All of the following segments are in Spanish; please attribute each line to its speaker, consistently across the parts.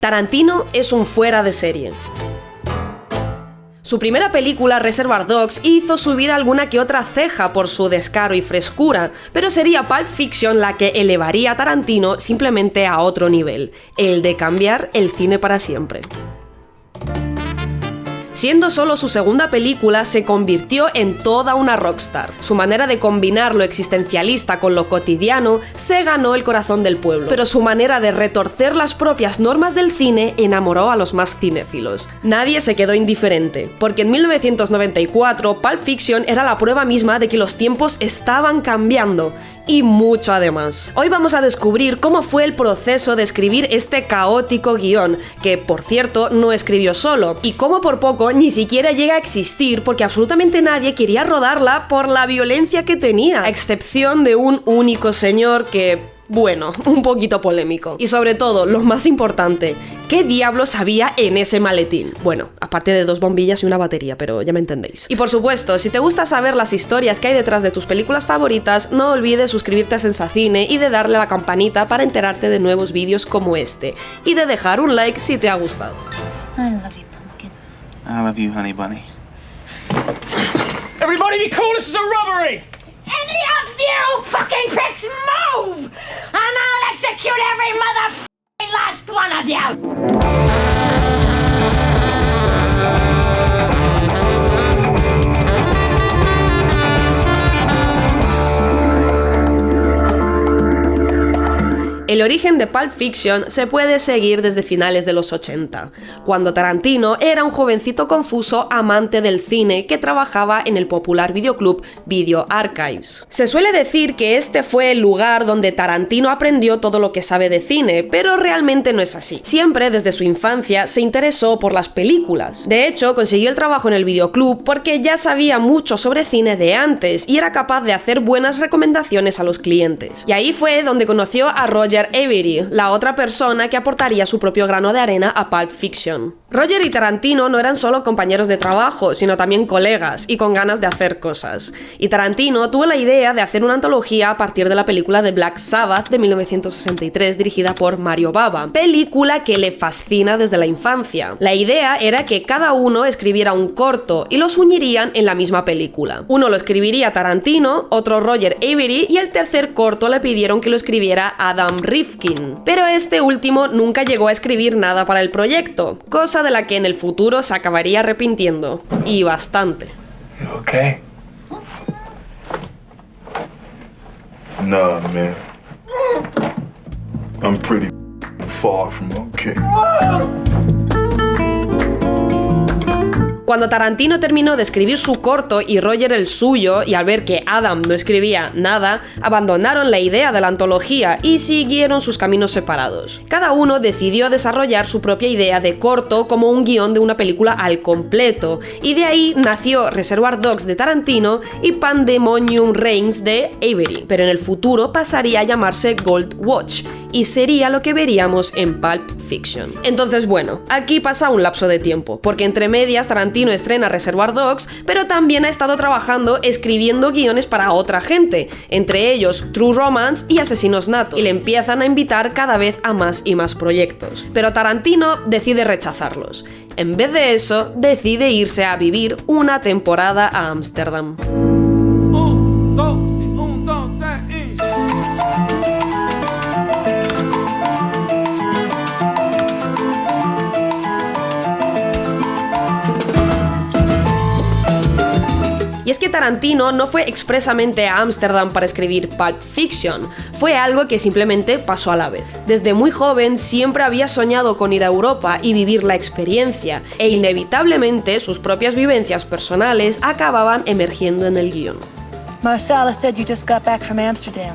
Speaker 1: Tarantino es un fuera de serie. Su primera película, Reservoir Dogs, hizo subir alguna que otra ceja por su descaro y frescura, pero sería Pulp Fiction la que elevaría a Tarantino simplemente a otro nivel, el de cambiar el cine para siempre. Siendo solo su segunda película, se convirtió en toda una rockstar. Su manera de combinar lo existencialista con lo cotidiano se ganó el corazón del pueblo, pero su manera de retorcer las propias normas del cine enamoró a los más cinéfilos. Nadie se quedó indiferente, porque en 1994 Pulp Fiction era la prueba misma de que los tiempos estaban cambiando, y mucho además. Hoy vamos a descubrir cómo fue el proceso de escribir este caótico guión, que por cierto no escribió solo, y cómo por poco ni siquiera llega a existir porque absolutamente nadie quería rodarla por la violencia que tenía, a excepción de un único señor que... bueno, un poquito polémico. Y sobre todo, lo más importante, ¿qué diablos había en ese maletín? Bueno, aparte de 2 bombillas y una batería, pero ya me entendéis. Y por supuesto, si te gusta saber las historias que hay detrás de tus películas favoritas, no olvides suscribirte a Sensacine y de darle a la campanita para enterarte de nuevos vídeos como este. Y de dejar un like si te ha gustado.
Speaker 2: I love you, pumpkin.
Speaker 3: I love you, honey bunny.
Speaker 4: Everybody be cool, this is a robbery!
Speaker 2: Any of you fucking pricks move! And I'll execute every motherfucking last one of you!
Speaker 1: El origen de Pulp Fiction se puede seguir desde finales de los 80, cuando Tarantino era un jovencito confuso amante del cine que trabajaba en el popular videoclub Video Archives. Se suele decir que este fue el lugar donde Tarantino aprendió todo lo que sabe de cine, pero realmente no es así. Siempre desde su infancia se interesó por las películas. De hecho, consiguió el trabajo en el videoclub porque ya sabía mucho sobre cine de antes y era capaz de hacer buenas recomendaciones a los clientes. Y ahí fue donde conoció a Roger Avary, la otra persona que aportaría su propio grano de arena a Pulp Fiction. Roger y Tarantino no eran solo compañeros de trabajo, sino también colegas y con ganas de hacer cosas. Y Tarantino tuvo la idea de hacer una antología a partir de la película de Black Sabbath de 1963 dirigida por Mario Bava, película que le fascina desde la infancia. La idea era que cada uno escribiera un corto y los unirían en la misma película. Uno lo escribiría Tarantino, otro Roger Avary y el tercer corto le pidieron que lo escribiera Adam Rifkin, pero este último nunca llegó a escribir nada para el proyecto, cosa de la que en el futuro se acabaría arrepintiendo, y bastante.
Speaker 5: Okay? Nah, man. I'm pretty far from okay.
Speaker 1: Cuando Tarantino terminó de escribir su corto y Roger el suyo, y al ver que Adam no escribía nada, abandonaron la idea de la antología y siguieron sus caminos separados. Cada uno decidió desarrollar su propia idea de corto como un guión de una película al completo, y de ahí nació Reservoir Dogs de Tarantino y Pandemonium Reigns de Avary, pero en el futuro pasaría a llamarse Gold Watch, y sería lo que veríamos en Pulp Fiction. Entonces bueno, aquí pasa un lapso de tiempo, porque entre medias Tarantino estrena Reservoir Dogs, pero también ha estado trabajando escribiendo guiones para otra gente, entre ellos True Romance y Asesinos Natos, y le empiezan a invitar cada vez a más y más proyectos. Pero Tarantino decide rechazarlos. En vez de eso, decide irse a vivir una temporada a Ámsterdam. Y es que Tarantino no fue expresamente a Ámsterdam para escribir Pulp Fiction, fue algo que simplemente pasó a la vez. Desde muy joven siempre había soñado con ir a Europa y vivir la experiencia, e inevitablemente sus propias vivencias personales acababan emergiendo en el guión.
Speaker 6: Marsala said you just got back from Amsterdam.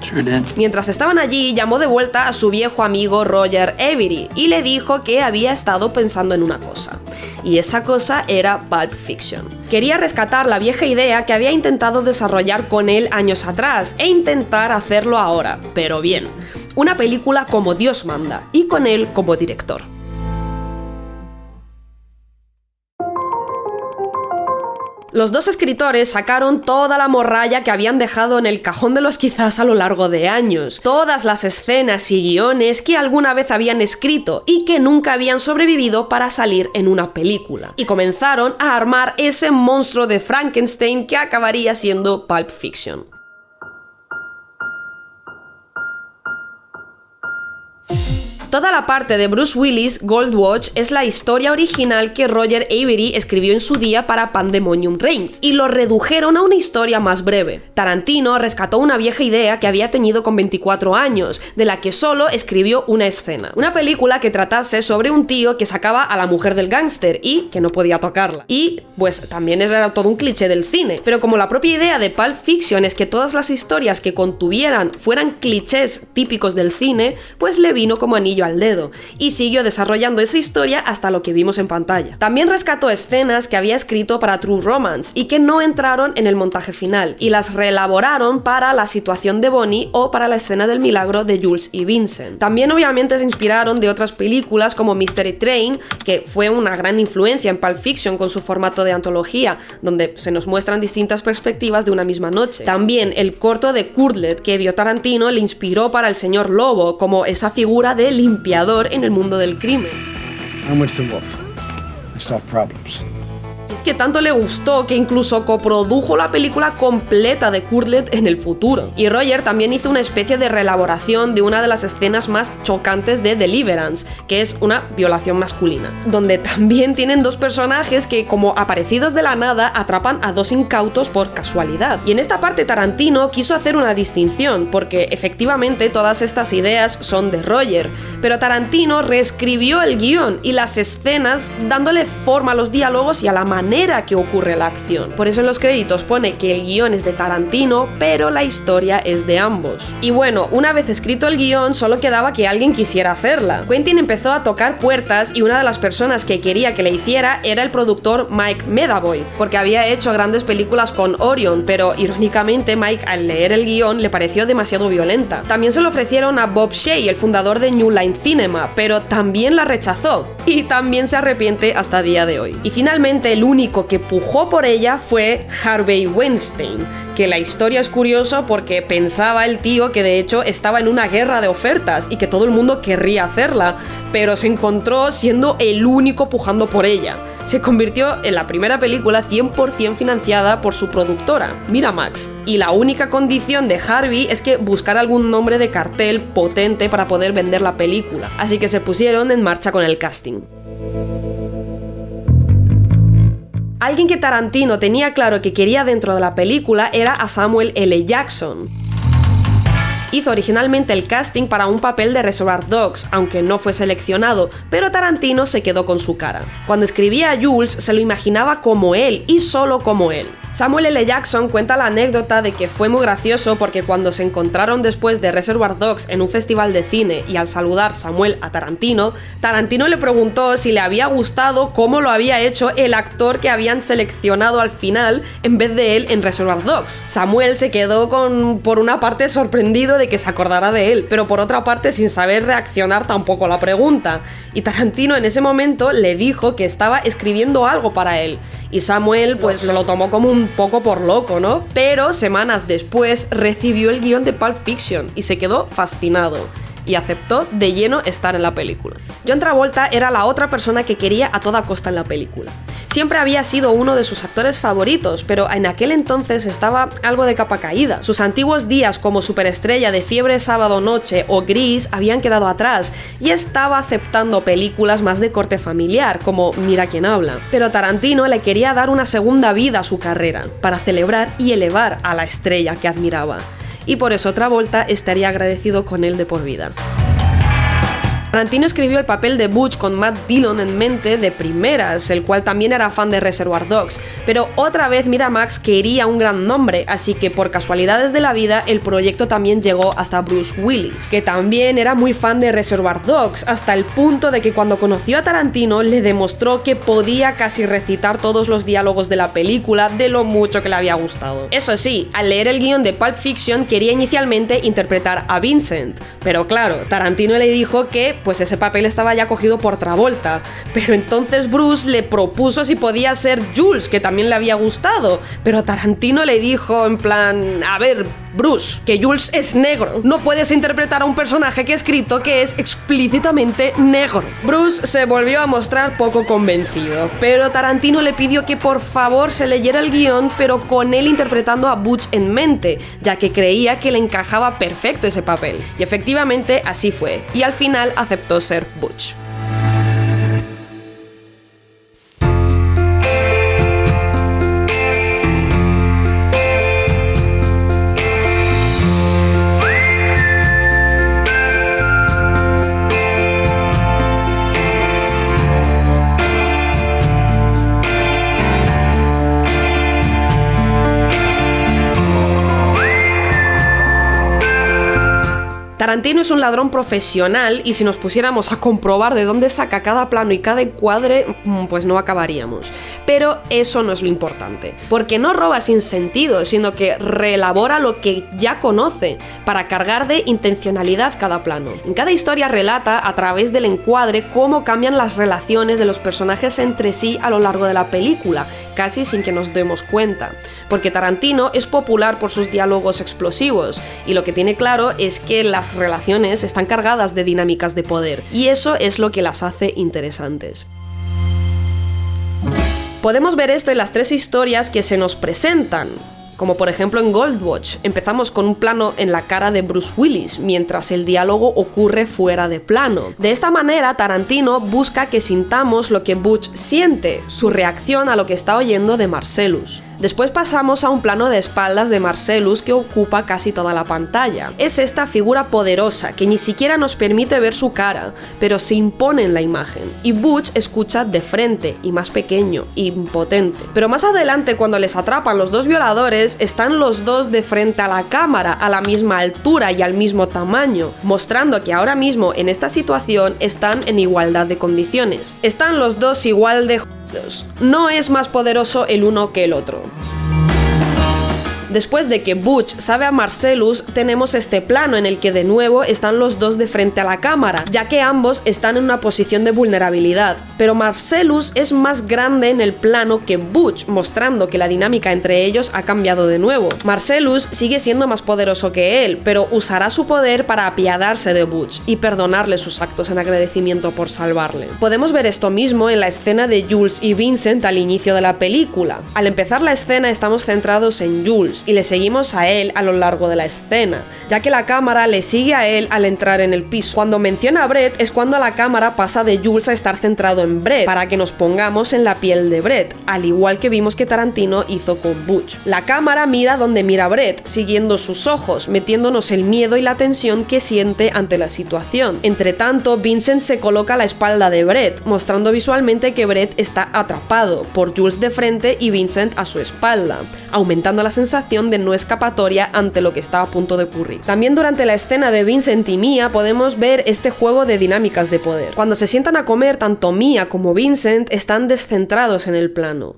Speaker 3: Sure did.
Speaker 1: Mientras estaban allí, llamó de vuelta a su viejo amigo Roger Avary y le dijo que había estado pensando en una cosa. Y esa cosa era Pulp Fiction. Quería rescatar la vieja idea que había intentado desarrollar con él años atrás e intentar hacerlo ahora, pero bien. Una película como Dios manda, y con él como director. Los dos escritores sacaron toda la morralla que habían dejado en el cajón de los quizás a lo largo de años, todas las escenas y guiones que alguna vez habían escrito y que nunca habían sobrevivido para salir en una película, y comenzaron a armar ese monstruo de Frankenstein que acabaría siendo Pulp Fiction. Toda la parte de Bruce Willis, Gold Watch, es la historia original que Roger Avary escribió en su día para Pandemonium Reigns, y lo redujeron a una historia más breve. Tarantino rescató una vieja idea que había tenido con 24 años, de la que solo escribió una escena. Una película que tratase sobre un tío que sacaba a la mujer del gángster y que no podía tocarla. Y, pues, también era todo un cliché del cine, pero como la propia idea de Pulp Fiction es que todas las historias que contuvieran fueran clichés típicos del cine, pues le vino como anillo al dedo, y siguió desarrollando esa historia hasta lo que vimos en pantalla. También rescató escenas que había escrito para True Romance y que no entraron en el montaje final, y las reelaboraron para la situación de Bonnie o para la escena del milagro de Jules y Vincent. También obviamente se inspiraron de otras películas como Mystery Train, que fue una gran influencia en Pulp Fiction con su formato de antología, donde se nos muestran distintas perspectivas de una misma noche. También el corto de Kurtlet que vio Tarantino le inspiró para El Señor Lobo, como esa figura de limpiador en el mundo del crimen.
Speaker 7: I'm Winston Wolfe. I solve problems.
Speaker 1: Es que tanto le gustó que incluso coprodujo la película completa de Kurtlet en el futuro. Y Roger también hizo una especie de reelaboración de una de las escenas más chocantes de Deliverance, que es una violación masculina, donde también tienen dos personajes que, como aparecidos de la nada, atrapan a dos incautos por casualidad. Y en esta parte Tarantino quiso hacer una distinción, porque efectivamente todas estas ideas son de Roger, pero Tarantino reescribió el guión y las escenas dándole forma a los diálogos y a la manera que ocurre la acción. Por eso en los créditos pone que el guión es de Tarantino, pero la historia es de ambos. Y bueno, una vez escrito el guión, solo quedaba que alguien quisiera hacerla. Quentin empezó a tocar puertas y una de las personas que quería que le hiciera era el productor Mike Medavoy, porque había hecho grandes películas con Orion, pero irónicamente Mike, al leer el guión, le pareció demasiado violenta. También se lo ofrecieron a Bob Shaye, el fundador de New Line Cinema, pero también la rechazó, y también se arrepiente hasta día de hoy. Y finalmente el único que pujó por ella fue Harvey Weinstein, que la historia es curiosa porque pensaba el tío que de hecho estaba en una guerra de ofertas y que todo el mundo querría hacerla, pero se encontró siendo el único pujando por ella. Se convirtió en la primera película 100% financiada por su productora, Miramax, y la única condición de Harvey es que buscara algún nombre de cartel potente para poder vender la película, así que se pusieron en marcha con el casting. Alguien que Tarantino tenía claro que quería dentro de la película era a Samuel L. Jackson. Hizo originalmente el casting para un papel de Reservoir Dogs, aunque no fue seleccionado, pero Tarantino se quedó con su cara. Cuando escribía a Jules, se lo imaginaba como él y solo como él. Samuel L. Jackson cuenta la anécdota de que fue muy gracioso porque cuando se encontraron después de Reservoir Dogs en un festival de cine y al saludar Samuel a Tarantino, Tarantino le preguntó si le había gustado cómo lo había hecho el actor que habían seleccionado al final en vez de él en Reservoir Dogs. Samuel se quedó por una parte sorprendido de que se acordara de él, pero por otra parte sin saber reaccionar tampoco a la pregunta. Y Tarantino en ese momento le dijo que estaba escribiendo algo para él. Y Samuel pues se lo tomó como un poco por loco, ¿no? Pero semanas después recibió el guión de Pulp Fiction y se quedó fascinado. Y aceptó de lleno estar en la película. John Travolta era la otra persona que quería a toda costa en la película. Siempre había sido uno de sus actores favoritos, pero en aquel entonces estaba algo de capa caída. Sus antiguos días como superestrella de Fiebre Sábado Noche o Gris habían quedado atrás y estaba aceptando películas más de corte familiar, como Mira quién habla. Pero Tarantino le quería dar una segunda vida a su carrera, para celebrar y elevar a la estrella que admiraba. Y por eso Travolta estaría agradecido con él de por vida. Tarantino escribió el papel de Butch con Matt Dillon en mente de primeras, el cual también era fan de Reservoir Dogs, pero otra vez Miramax quería un gran nombre, así que por casualidades de la vida el proyecto también llegó hasta Bruce Willis, que también era muy fan de Reservoir Dogs, hasta el punto de que cuando conoció a Tarantino le demostró que podía casi recitar todos los diálogos de la película de lo mucho que le había gustado. Eso sí, al leer el guión de Pulp Fiction quería inicialmente interpretar a Vincent, pero claro, Tarantino le dijo que pues ese papel estaba ya cogido por Travolta, pero entonces Bruce le propuso si podía ser Jules, que también le había gustado, pero Tarantino le dijo en plan, a ver, Bruce, que Jules es negro, no puedes interpretar a un personaje que he escrito que es explícitamente negro. Bruce se volvió a mostrar poco convencido, pero Tarantino le pidió que por favor se leyera el guión, pero con él interpretando a Butch en mente, ya que creía que le encajaba perfecto ese papel. Y efectivamente así fue, y al final aceptó ser Butch. Tarantino es un ladrón profesional y si nos pusiéramos a comprobar de dónde saca cada plano y cada encuadre, pues no acabaríamos. Pero eso no es lo importante, porque no roba sin sentido, sino que reelabora lo que ya conoce para cargar de intencionalidad cada plano. En cada historia relata a través del encuadre cómo cambian las relaciones de los personajes entre sí a lo largo de la película, casi sin que nos demos cuenta. Porque Tarantino es popular por sus diálogos explosivos, y lo que tiene claro es que las relaciones están cargadas de dinámicas de poder, y eso es lo que las hace interesantes. Podemos ver esto en las tres historias que se nos presentan, como por ejemplo en Gold Watch. Empezamos con un plano en la cara de Bruce Willis, mientras el diálogo ocurre fuera de plano. De esta manera, Tarantino busca que sintamos lo que Butch siente, su reacción a lo que está oyendo de Marcellus. Después pasamos a un plano de espaldas de Marcellus que ocupa casi toda la pantalla. Es esta figura poderosa que ni siquiera nos permite ver su cara, pero se impone en la imagen. Y Butch escucha de frente, y más pequeño, impotente. Pero más adelante, cuando les atrapan los dos violadores, están los dos de frente a la cámara, a la misma altura y al mismo tamaño, mostrando que ahora mismo en esta situación están en igualdad de condiciones. Están los dos igual de jodidos. No es más poderoso el uno que el otro. Después de que Butch sabe a Marcellus, tenemos este plano en el que de nuevo están los dos de frente a la cámara, ya que ambos están en una posición de vulnerabilidad. Pero Marcellus es más grande en el plano que Butch, mostrando que la dinámica entre ellos ha cambiado de nuevo. Marcellus sigue siendo más poderoso que él, pero usará su poder para apiadarse de Butch y perdonarle sus actos en agradecimiento por salvarle. Podemos ver esto mismo en la escena de Jules y Vincent al inicio de la película. Al empezar la escena estamos centrados en Jules, y le seguimos a él a lo largo de la escena, ya que la cámara le sigue a él al entrar en el piso. Cuando menciona a Brett es cuando la cámara pasa de Jules a estar centrado en Brett, para que nos pongamos en la piel de Brett, al igual que vimos que Tarantino hizo con Butch. La cámara mira donde mira Brett, siguiendo sus ojos, metiéndonos el miedo y la tensión que siente ante la situación. Entre tanto, Vincent se coloca a la espalda de Brett, mostrando visualmente que Brett está atrapado por Jules de frente y Vincent a su espalda, aumentando la sensación de no escapatoria ante lo que está a punto de ocurrir. También durante la escena de Vincent y Mia podemos ver este juego de dinámicas de poder. Cuando se sientan a comer, tanto Mia como Vincent están descentrados en el plano.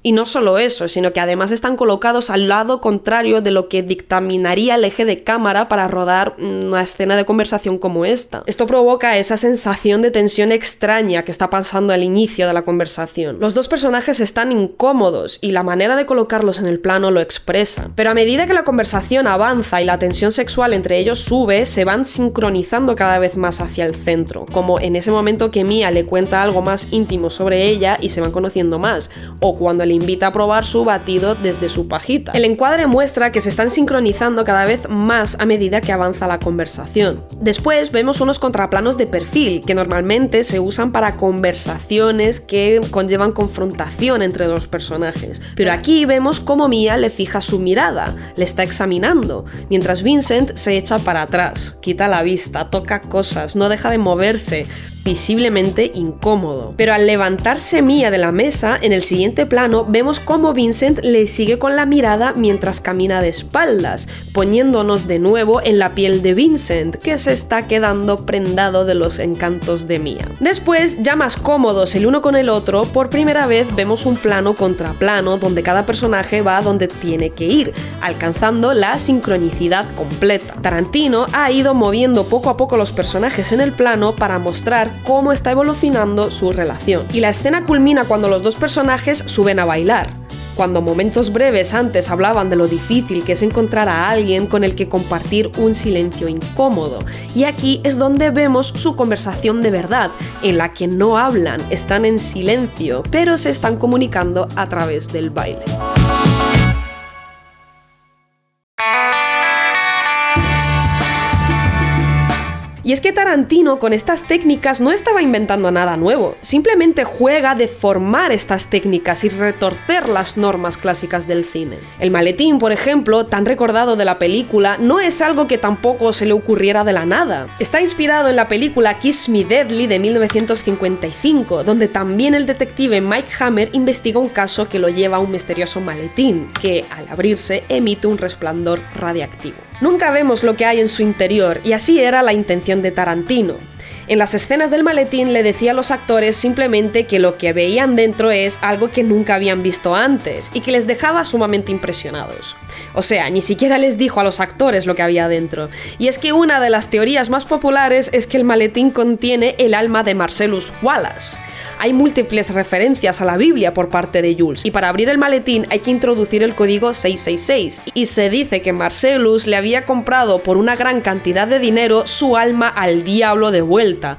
Speaker 1: Y no solo eso, sino que además están colocados al lado contrario de lo que dictaminaría el eje de cámara para rodar una escena de conversación como esta. Esto provoca esa sensación de tensión extraña que está pasando al inicio de la conversación. Los dos personajes están incómodos y la manera de colocarlos en el plano lo expresa. Pero a medida que la conversación avanza y la tensión sexual entre ellos sube, se van sincronizando cada vez más hacia el centro, como en ese momento que Mia le cuenta algo más íntimo sobre ella y se van conociendo más, o cuando le invita a probar su batido desde su pajita. El encuadre muestra que se están sincronizando cada vez más a medida que avanza la conversación. Después vemos unos contraplanos de perfil que normalmente se usan para conversaciones que conllevan confrontación entre dos personajes, pero aquí vemos cómo Mia le fija su mirada, le está examinando, mientras Vincent se echa para atrás, quita la vista, toca cosas, no deja de moverse, visiblemente incómodo. Pero al levantarse Mia de la mesa, en el siguiente plano vemos cómo Vincent le sigue con la mirada mientras camina de espaldas, poniéndonos de nuevo en la piel de Vincent, que se está quedando prendado de los encantos de Mia. Después, ya más cómodos el uno con el otro, por primera vez vemos un plano contra plano donde cada personaje va donde tiene que ir, alcanzando la sincronicidad completa. Tarantino ha ido moviendo poco a poco los personajes en el plano para mostrar cómo está evolucionando su relación. Y la escena culmina cuando los dos personajes suben a bailar. Cuando momentos breves antes hablaban de lo difícil que es encontrar a alguien con el que compartir un silencio incómodo. Y aquí es donde vemos su conversación de verdad, en la que no hablan, están en silencio, pero se están comunicando a través del baile. Y es que Tarantino con estas técnicas no estaba inventando nada nuevo, simplemente juega de formar estas técnicas y retorcer las normas clásicas del cine. El maletín, por ejemplo, tan recordado de la película, no es algo que tampoco se le ocurriera de la nada. Está inspirado en la película Kiss Me Deadly de 1955, donde también el detective Mike Hammer investiga un caso que lo lleva a un misterioso maletín, que al abrirse emite un resplandor radiactivo. Nunca vemos lo que hay en su interior, y así era la intención de Tarantino. En las escenas del maletín le decía a los actores simplemente que lo que veían dentro es algo que nunca habían visto antes, y que les dejaba sumamente impresionados. O sea, ni siquiera les dijo a los actores lo que había dentro. Y es que una de las teorías más populares es que el maletín contiene el alma de Marcellus Wallace. Hay múltiples referencias a la Biblia por parte de Jules, y para abrir el maletín hay que introducir el código 666, y se dice que Marcellus le había comprado por una gran cantidad de dinero su alma al diablo de vuelta.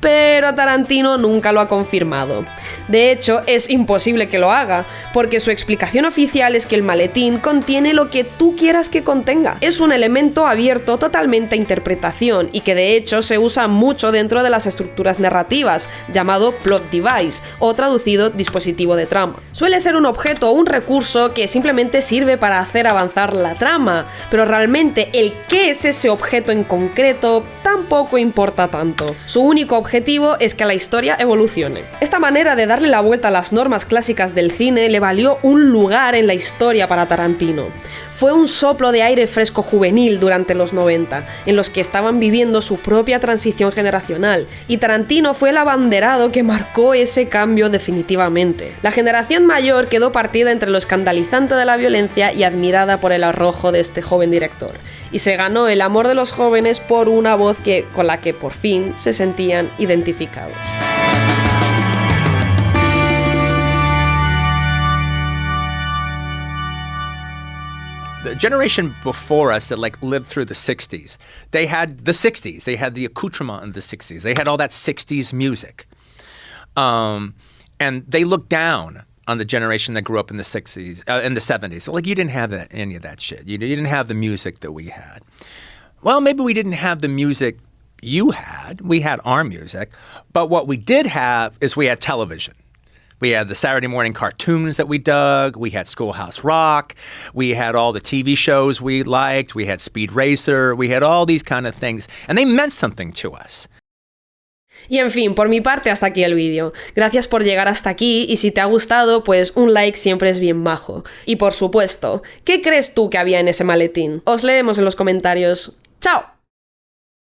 Speaker 1: Pero Tarantino nunca lo ha confirmado. De hecho, es imposible que lo haga, porque su explicación oficial es que el maletín contiene lo que tú quieras que contenga. Es un elemento abierto totalmente a interpretación y que de hecho se usa mucho dentro de las estructuras narrativas, llamado plot device, o traducido dispositivo de trama. Suele ser un objeto o un recurso que simplemente sirve para hacer avanzar la trama, pero realmente el qué es ese objeto en concreto tampoco importa tanto. Su único objetivo es que la historia evolucione. Esta manera de darle la vuelta a las normas clásicas del cine le valió un lugar en la historia para Tarantino. Fue un soplo de aire fresco juvenil durante los 90, en los que estaban viviendo su propia transición generacional, y Tarantino fue el abanderado que marcó ese cambio definitivamente. La generación mayor quedó partida entre lo escandalizante de la violencia y admirada por el arrojo de este joven director, y se ganó el amor de los jóvenes por una voz con la que por fin se sentían identificados.
Speaker 8: The generation before us that lived through the 60s, they had the 60s, they had the accoutrement in the 60s, they had all that 60s music. And they looked down on the generation that grew up in the 60s, in the 70s. So, you didn't have any of that shit. You didn't have the music that we had. Well, maybe we didn't have the music you had. We had our music. But what we did have is we had television. We had the Saturday morning cartoons that we dug. We had Schoolhouse Rock. We had all the TV shows we liked. We had Speed Racer. We had all these kind of things. And they meant something to us.
Speaker 1: Y en fin, por mi parte hasta aquí el vídeo. Gracias por llegar hasta aquí y si te ha gustado, pues un like siempre es bien majo. Y por supuesto, ¿qué crees tú que había en ese maletín? Os leemos en los comentarios. ¡Chao!